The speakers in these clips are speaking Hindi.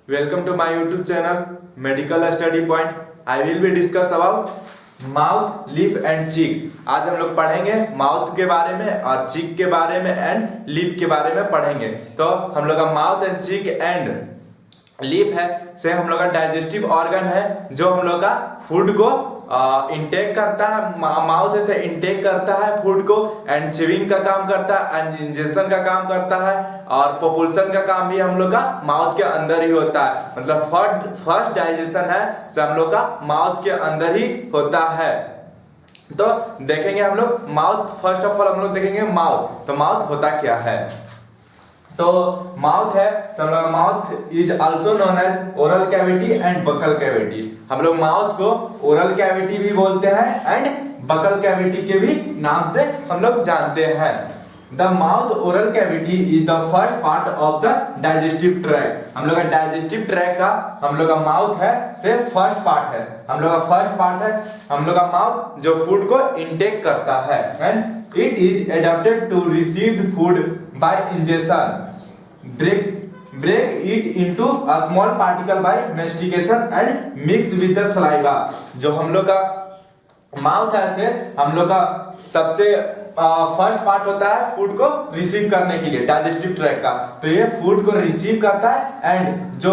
Welcome to my YouTube channel Medical Study Point. I will be discuss about mouth, lip and चीक। आज हम लोग पढ़ेंगे माउथ के बारे में और चीक के बारे में एंड लिप के बारे में पढ़ेंगे। तो हम लोग का mouth and cheek and lip है से हम लोग का डाइजेस्टिव ऑर्गन है जो हम लोग का फूड को इंटेक करता है। माउथ से इंटेक करता है फूड को एंड च्यूइंग का काम करता है एंड इंजेक्शन का काम करता है और प्रोपल्शन का काम भी हम लोग का माउथ के अंदर ही होता है। मतलब फर्स्ट डाइजेशन है जो हम लोग का माउथ के अंदर ही होता है। तो देखेंगे हम लोग माउथ। फर्स्ट ऑफ ऑल हम लोग देखेंगे माउथ। तो माउथ होता क्या है? तो माउथ है, तो हम लोग mouth is also known as oral cavity and buccal cavity. हम लोग माउथ को ओरल कैविटी भी बोलते हैं एंड बकल कैविटी के भी नाम से हम लोग जानते हैं। The mouth oral cavity is the first part of the digestive tract. हम लोग का डाइजेस्टिव ट्रैक्ट का हम लोग का माउथ है से फर्स्ट पार्ट है। हम लोग का फर्स्ट पार्ट है हम लोग का माउथ जो फूड को इंटेक करता है and it is adapted to received food by ingestion. break it into a small particle by mastication and mix with the saliva। जो हम लोग का माउथ है से हम लोग का सबसे फर्स्ट पार्ट होता है फूड को रिसीव करने के लिए डाइजेस्टिव ट्रैक्ट का। तो ये फूड को रिसीव करता है एंड जो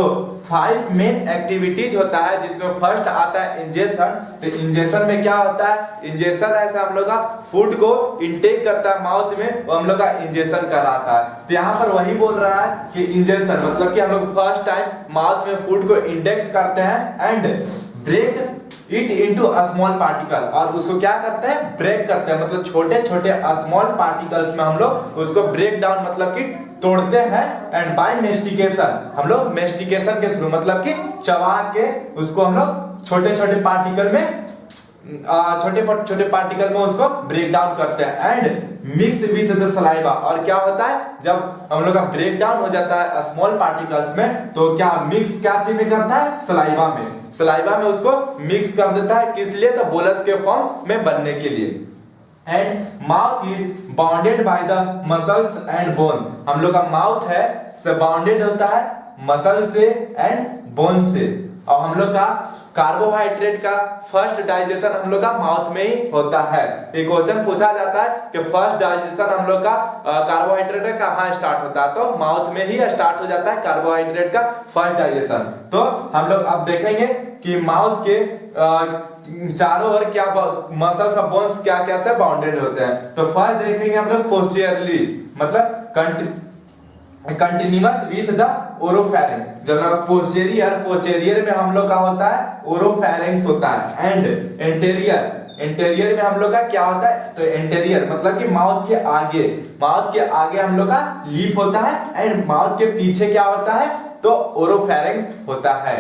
5 मेन एक्टिविटीज होता है जिसमें फर्स्ट आता है इंजेक्शन। तो इंजेक्शन में क्या होता है? इंजेक्शन ऐसा हम लोग का फूड को इंटेक करता है माउथ में, वो हम लोग का इंजेक्शन कराता है। तो यहाँ पर वही बोल रहा है कि इंजेक्शन मतलब कि हम लोग फर्स्ट टाइम माउथ में फूड को इंजेक्ट करते हैं and break it into a small particle और उसको क्या करते हैं? ब्रेक करते हैं। मतलब छोटे छोटे स्मॉल पार्टिकल्स में हम लोग उसको ब्रेक डाउन मतलब कि तोड़ते हैं एंड बाय मेस्टिकेशन हम लोग मेस्टिकेशन के थ्रू मतलब कि चबा के उसको हम लोग छोटे छोटे पार्टिकल में छोटे पार्टिकल में उसको ब्रेक डाउन करते हैं and mix with the saliva. और क्या होता है जब हम लोग का ब्रेक डाउन हो जाता है स्मॉल पार्टिकल्स में तो क्या मिक्स क्या चीज में करता है? सलाइवा में। सलाइवा में उसको मिक्स कर देता है। किस लिए? तो बोलस के फॉर्म में बनने के लिए। And mouth is bounded by the muscles and bone. हम लोग का माउथ है से बाउंडेड होता है मसल से एंड बोन से। और हम लोग का कार्बोहाइड्रेट का फर्स्ट डाइजेशन हम लोग का माउथ में ही होता है। एक क्वेश्चन पूछा जाता है कि फर्स्ट डाइजेशन हम लोग का कार्बोहाइड्रेट का कहाँ स्टार्ट होता है? तो माउथ में ही स्टार्ट हो जाता है कार्बोहाइड्रेट का फर्स्ट डाइजेशन। तो हम लोग अब देखेंगे कि माउथ के चारों ओर क्या मसल्स और बोन्स क्या क्या से बाउंडेड होते हैं। तो फर्स्ट देखेंगे हम लोग पोस्टीरियरली मतलब कंटिन्यूअस विथ द ओरोफैरिंक्स। जब पोस्टीरियर में हम लोग का होता है ओरोफैरिंक्स होता है एंड एंटेरियर में हम लोग का क्या होता है? तो एंटेरियर मतलब कि माउथ के आगे हम लोग का लिप होता है एंड माउथ के पीछे क्या होता है? तो ओरोफैरिंक्स होता है।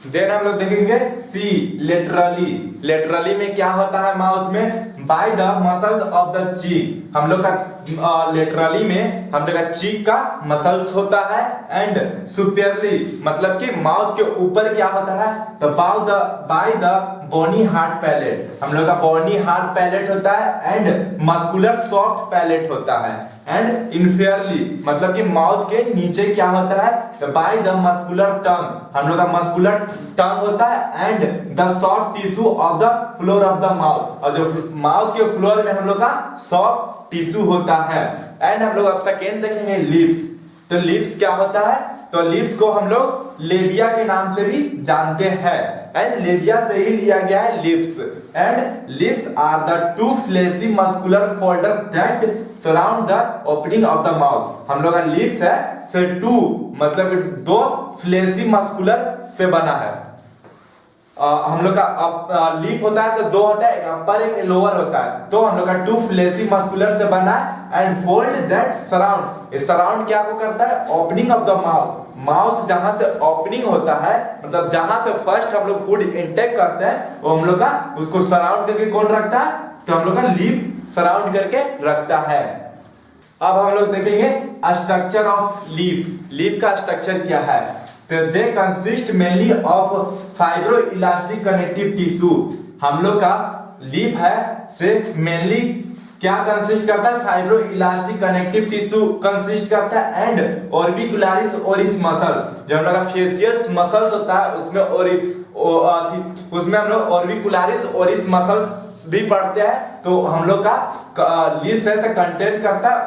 देन हम लोग देखेंगे सी लेटरली में क्या होता है माउथ में? By the muscles of the चीक। हम लोग का लेटरली में हम लोग का चीक का मसल्स होता है एंड सुपियरली मतलब कि माउथ के ऊपर क्या होता है? तो by the bony hard palate. हम लोग का बोनी हार्ड पैलेट होता है एंड मस्कुलर सॉफ्ट पैलेट होता है एंड इन्फियरली मतलब कि माउथ के नीचे क्या होता है? तो बाय द मस्कुलर टंग। हम लोग का मस्कुलर टंग होता है and the soft tissue of the floor of the mouth. और जो माउथ के फ्लोर में हम लोग का सॉफ्ट टिश्यू होता है। एंड हम लोग अब सेकेंड देखेंगे लिप्स। तो लिप्स क्या होता है? तो लिप्स को हम लोग लेबिया के नाम से भी जानते हैं एंड लेबिया से ही लिया गया है lips. And lips are the two fleshy muscular folder that surround the opening of the mouth. हम लोग का लिप्स है से टू मतलब दो फ्लेशी मस्कुलर से बना है। हम लोग का लिप होता है से दो होता है, अपर एक लोअर होता है। तो हम लोग का टू फ्लेशी मस्कुलर से बना है and fold that surround. Surround क्या को करता है? ओपनिंग ऑफ द माउथ जहां से ओपनिंग होता है मतलब जहां से फर्स्ट हम लोग फूड इंटेक करते हैं वो हम लोग का उसको सराउंड करके कौन रखता है? तो हम लोग का लिप सराउंड करके रखता है। अब हम लोग देखेंगे स्ट्रक्चर ऑफ लिप का स्ट्रक्चर क्या है? तो they consist mainly of fibro elastic connective tissue. हम लोग का लिप है से मेनली क्या कंसिस्ट करता है, fibro elastic connective tissue consist करता है एंड ऑर्बिकुलरिस ओरिस मसल, जो हम लोग का फेशियल मसल्स होता है उसमें उसमें हम लोग ऑर्बिकुलरिस ओरिस मसल्स भी पढ़ते हैं, तो हम लोग का लिप्स ऐसे कंटेन करता है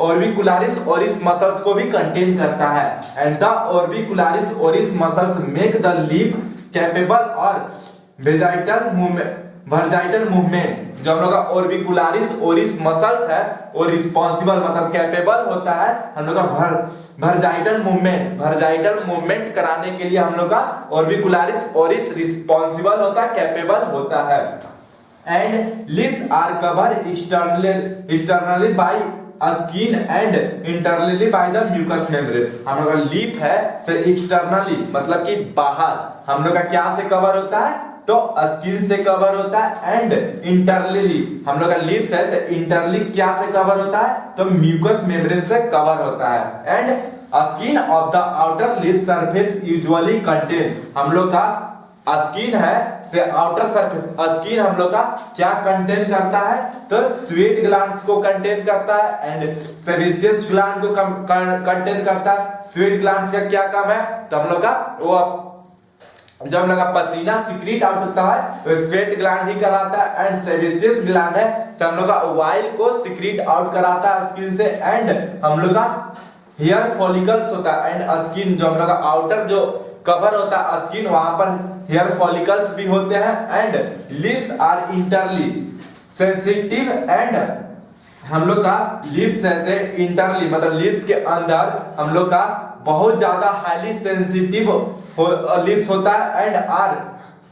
ऑर्बिकुलरिस ओरिस मसल्स को भी कंटेन करता है and the orbicularis oris muscles make the lip capable और वेजाइटल मूवमेंट, जो हम लोग का ऑर्बिकुलरिस ओरिस मसल्स है वो रिस्पॉन्सिबल मतलब कैपेबल होता है हम लोग का वर्जाइटल मूवमेंट कराने के लिए हम लोग का ऑर्बिकुलरिस ओरिस रिस्पॉन्सिबल होता है, कैपेबल होता है। And lips are cover externally by skin and internally by the mucous membrane. हम लोग का लिप है से एक्सटर्नली मतलब कि बाहर हम लोग का क्या से कवर होता है, तो स्किन से कवर होता है एंड इंटरनली हम लोग का लिप्स है से इंटरनली क्या से कवर होता है, तो म्यूकस मेम्ब्रेन से कवर होता है। And skin of the outer lip surface usually contain, हम लोग का स्किन है से आउटर सरफेस, स्किन हम लोग का क्या कंटेन करता है, तो स्वेट ग्लैंड्स को कंटेन करता है एंड सेबेसियस ग्लैंड को कंटेन करता है। स्वेट ग्लैंड्स का क्या काम है, तो हम लोग का वो जब हम लोग का पसीना सिक्रीट आउट होता है तो स्वेट ग्लैंड ही कराता है एंड सेबेसियस ग्लैंड है से हम लोग का ऑयल को सिक्रीट आउट कराता है स्किन से एंड हम लोग का हेयर फॉलिकल्स होता है एंड स्किन जो हम लोग का आउटर जो कवर होता है स्किन वहां पर हेयर फॉलिकल्स भी होते हैं and lips are internally sensitive and हम लोग का लिप्स ऐसे इंटरली मतलब लिप्स के अंदर हम लोग का बहुत ज्यादा हाईली सेंसिटिव लिप्स होता है एंड आर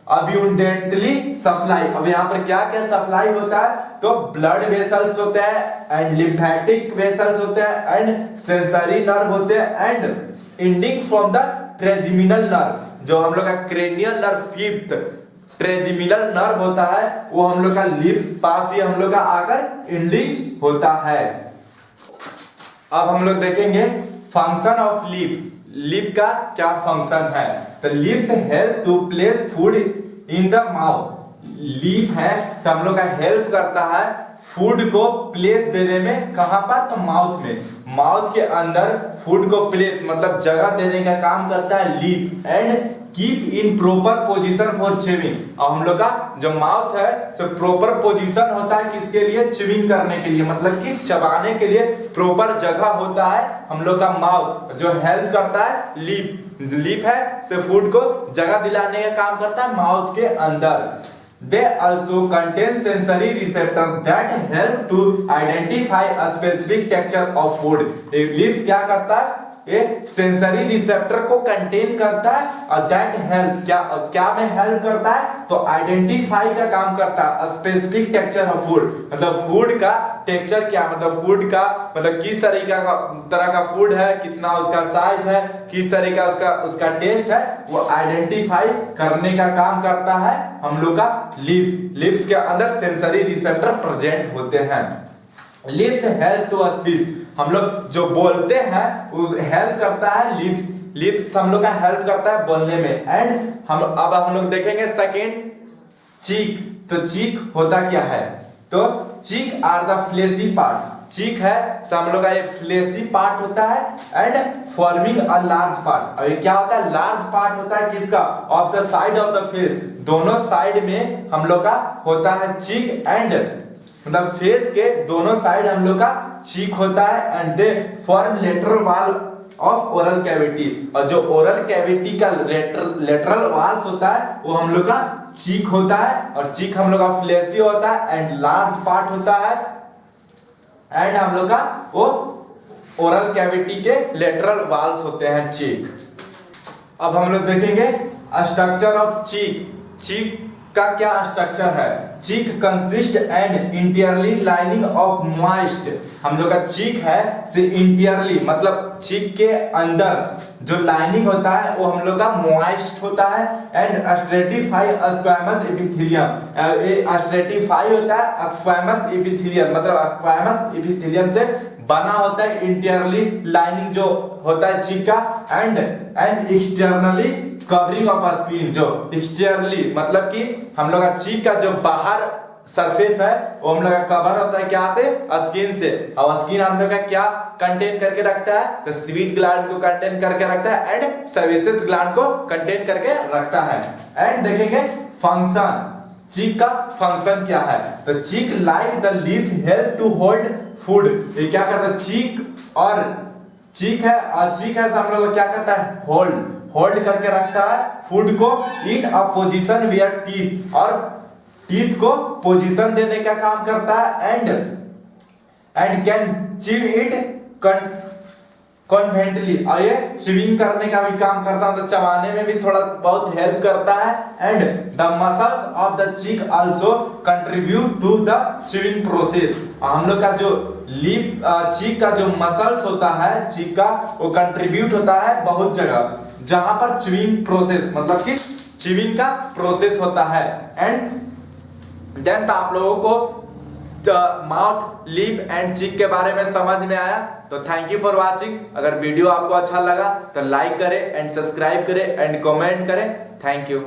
अब्यूंडेंटली सप्लाई। अब यहाँ पर क्या क्या सप्लाई होता है, तो ब्लड वेसल्स होते हैं एंड लिम्फेटिक वेसल्स होते हैं एंड सेंसरी नर्व होते हैं and ending from the trigeminal nerve, जो हम लोग का cranial nerve fifth trigeminal nerve होता है वो हम लोग का लिप्स पास ही हम लोग का आकर एंडिंग होता है। अब हम लोग देखेंगे फंक्शन ऑफ लिप, लिप का क्या फंक्शन है, तो lips help to place food in the mouth. Lip है हम लोग का हेल्प करता है फूड को प्लेस देने में, कहां पर, तो माउथ में, माउथ के अंदर फूड को प्लेस मतलब जगह देने का काम करता है lip and keep in proper position for chewing. और हम लोग का जो माउथ है तो प्रॉपर पोजीशन होता है किसके लिए, च्यूइंग करने के लिए मतलब कि चबाने के लिए प्रॉपर जगह होता है हम लोग का माउथ, जो हेल्प करता है लिप। लिप है से फूड को जगह दिलाने का काम करता है माउथ के अंदर। They also contain sensory receptor that help to identify a specific texture of food। Lips क्या करता है, ये सेंसरी रिसेप्टर को कंटेन करता है और दैट हेल्प क्या में हेल्प करता है, तो आइडेंटिफाई का काम करता है स्पेसिफिक टेक्सचर ऑफ फूड, मतलब फूड का टेक्सचर क्या मतलब फूड का मतलब किस तरह का फूड है, कितना उसका साइज है, किस तरह का उसका टेस्ट है, वो आइडेंटिफाई करने का काम करता है हम लोग का लिप्स। लिप्स के अंदर सेंसरी रिसेप्टर प्रेजेंट होते हैं। लिप्स हेल्प टू स्पीच, हम लोग जो बोलते हैं उस हेल्प करता है लिप्स। लिप्स हम लोग का हेल्प करता है बोलने में एंड हम लोग देखेंगे सेकंड चीक। तो चीक होता क्या है, तो चीक आर द फ्लेशी पार्ट। चीक है हम लोग का ये फ्लेशी पार्ट होता है and forming a large part. और ये क्या होता है, लार्ज पार्ट होता है किसका, of the side of the face, दोनों साइड में हम लोग का होता है चीक एंड मतलब फेस के दोनों साइड हम लोग का चीक होता है and they form lateral wall of oral cavity. और जो ओरल कैविटी का लेटरल वॉल्स होता है वो हम लोग का चीक होता है और चीक हम लोग का फ्लेशी होता है एंड लार्ज पार्ट होता है एंड हम लोग का वो ओरल कैविटी के लेटरल वॉल्स होते हैं चीक। अब हम लोग देखेंगे स्ट्रक्चर ऑफ चीक। चीक का क्या स्ट्रक्चर है, cheek consist and interiorly lining of moist. हम लोग का चीक है से इंटीरियरली मतलब चीक के अंदर जो लाइनिंग होता है वो हम लोग का मॉइस्ट होता है एंड स्ट्रेटिफाई स्क्वैमस एपिथेलियम। ये स्ट्रेटिफाई होता है स्क्वैमस एपिथेलियम मतलब स्क्वैमस एपिथेलियम से बना होता है इंटीरियरली लाइनिंग जो होता है चीक का and externally covering of skin. जो एक्सटर्नली मतलब कि हम लोग का चीक का जो बाहर सरफेस है वो हम लोग का कवर होता है क्या से, स्किन से, और स्किन हम लोग का क्या कंटेन करके रखता है, तो स्वीट ग्लैंड को कंटेन करके रखता है एंड सर्विसेज ग्लैंड को कंटेन करके रखता है। एंड देखेंगे फंक्शन, चीक का फंक्शन क्या है, तो cheek like the leaf help to hold food. ये क्या करता है, चीक और चीक है, और चीक है हम लोग क्या करता है, होल्ड करके रखता है फूड को इन अ पोजीशन वेयर टीथ, और टीथ को पोजीशन देने का काम करता है and can chew it confidently, और ये चिविंग करने का भी काम करता है, तो चबाने में भी थोड़ा बहुत हेल्प करता है। And the muscles of the cheek also contribute to the chewing process. हम लोग का जो लिप चीक का जो मसल्स होता है चीक का, वो कंट्रीब्यूट होता है बहुत जगह जहां पर चिविंग प्रोसेस मतलब कि चिविंग का प्रोसेस होता है। एंड देन तो आप लोगों को माउथ, लिप एंड चीक के बारे में समझ में आया, तो थैंक यू फॉर वाचिंग। अगर वीडियो आपको अच्छा लगा तो लाइक करें एंड सब्सक्राइब करें एंड कमेंट करें। Thank you.